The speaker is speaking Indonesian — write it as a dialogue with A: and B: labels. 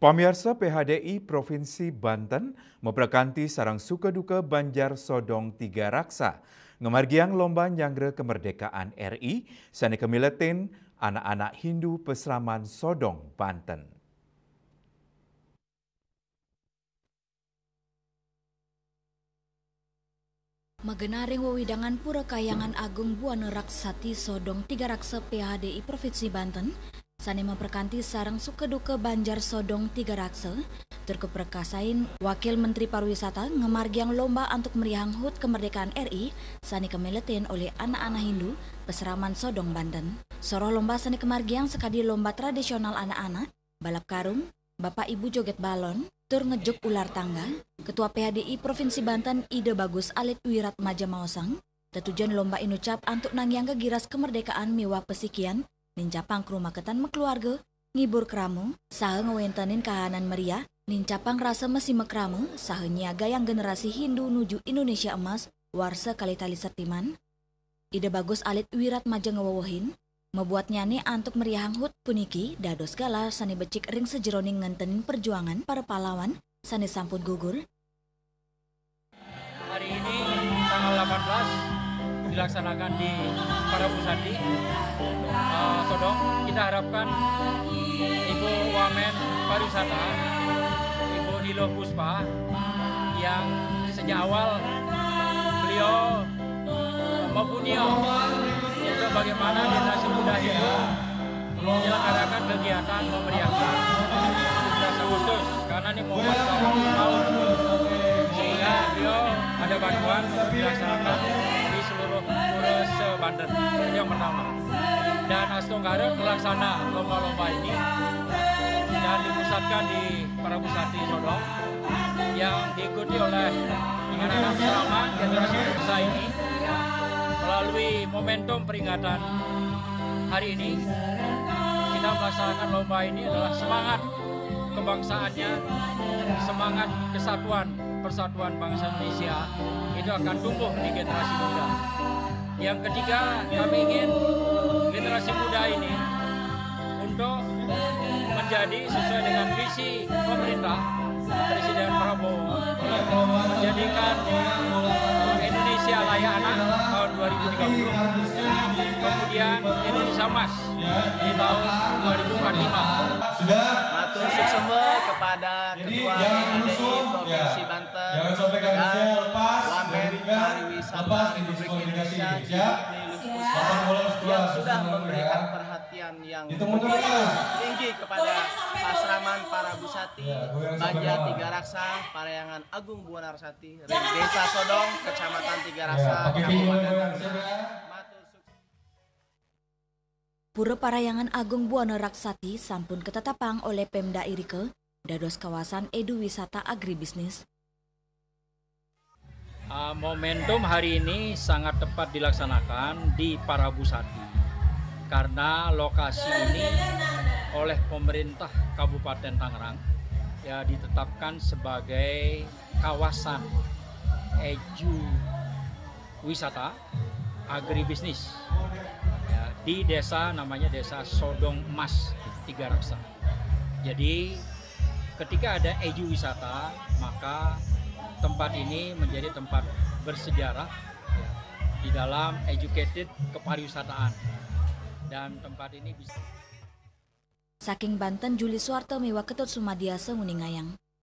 A: Pamirsa PHDI Provinsi Banten memperkanti sarang suka duka Banjar Sodong Tiga Raksa. Ngemargiang lomba nyangre kemerdekaan RI, sani kemiletin anak-anak Hindu Pesraman Sodong, Banten.
B: Magenaring wewidangan Pura Kayangan Agung Buana Raksati Sodong Tiga Raksa PHDI Provinsi Banten, sani memperkanti sarang suka duka Banjar Sodong Tiga Raksa, terkeperkasain Wakil Menteri Pariwisata ngemargiang lomba untuk meriang HUT kemerdekaan RI, sani kemeletin oleh anak-anak Hindu Pesraman Sodong, Banten. Soroh lomba sani kemargiang sekadi lomba tradisional anak-anak, balap karung, Bapak Ibu joget balon, tur ngejuk ular tangga. Ketua PHDI Provinsi Banten Ide Bagus Alit Wirat Maja Maosang, tetujuan lomba inucap untuk nangyang kegiras kemerdekaan miwah pesikian, nincapang kerumaketan mekeluarga, ngibur keramu, saha ngewentanin kahanan meriah, nincapang rasa mesi mekramu, saha nyiaga yang generasi Hindu nuju Indonesia emas, warsa kali tali sertiman. Ide Bagus Alit Wirat Maja ngewawahin, membuat nyane antuk meriahang HUT puniki, dados gala sani becik ring sejeroning ngentenin perjuangan para pahlawan, sani sampun gugur.
C: Hari ini tanggal 18 dilaksanakan di Parabusati Sodong. Kita harapkan Ibu Wamen Pariwisata, Ibu Nilo Puspa, yang sejak awal beliau mempunyai untuk bagaimana generasi muda itu menyelenggarakan kegiatan memeriahkan 17 Agustus karena ini momen 80 tahun, sehingga beliau ada bantuan untuk dilaksanakan di seluruh Pura se-Banten. Itu yang pertama. Dan Astonggara terlaksana lomba-lomba ini dan dipusatkan di Parabusati Sodong yang diikuti oleh anak-anak Pesraman generasi muda ini. Melalui momentum peringatan hari ini, kita melaksanakan lomba ini adalah semangat kebangsaannya, semangat kesatuan, persatuan bangsa Indonesia itu akan tumbuh di generasi muda. Yang ketiga, kami ingin generasi muda ini untuk menjadi sesuai dengan visi pemerintah Presiden Prabowo menjadikan Indonesia layak anak tahun 2030, kemudian Indonesia Emas di tahun 2045.
D: Matur suksema kepada Ketua PHDI Provinsi Banten dan Wamen Pariwisata Republik Indonesia yang sudah memberikan perhatian yang tinggi kepada Pasraman Parabusati, Banjar Tiga Raksa, Parayangan Agung Buana Raksati, Desa Sodong, Kecamatan Tiga Raksa, Kabupaten Banten.
B: Pura Parayangan Agung Buana Raksati sampun ketetapang oleh Pemda Irike, dados kawasan edu wisata agribisnis.
C: Momentum hari ini sangat tepat dilaksanakan di Parabusati karena lokasi ini oleh pemerintah Kabupaten Tangerang ya ditetapkan sebagai kawasan edu wisata agribisnis ya, di desa namanya Desa Sodong Emas Tiga Raksa. Jadi ketika ada edu wisata maka tempat ini menjadi tempat bersejarah ya, di dalam educated kepariwisataan dan tempat ini bisa.
B: Saking Banten Juli Suwarto miwa Ketut Sumadiasa Nguningayang.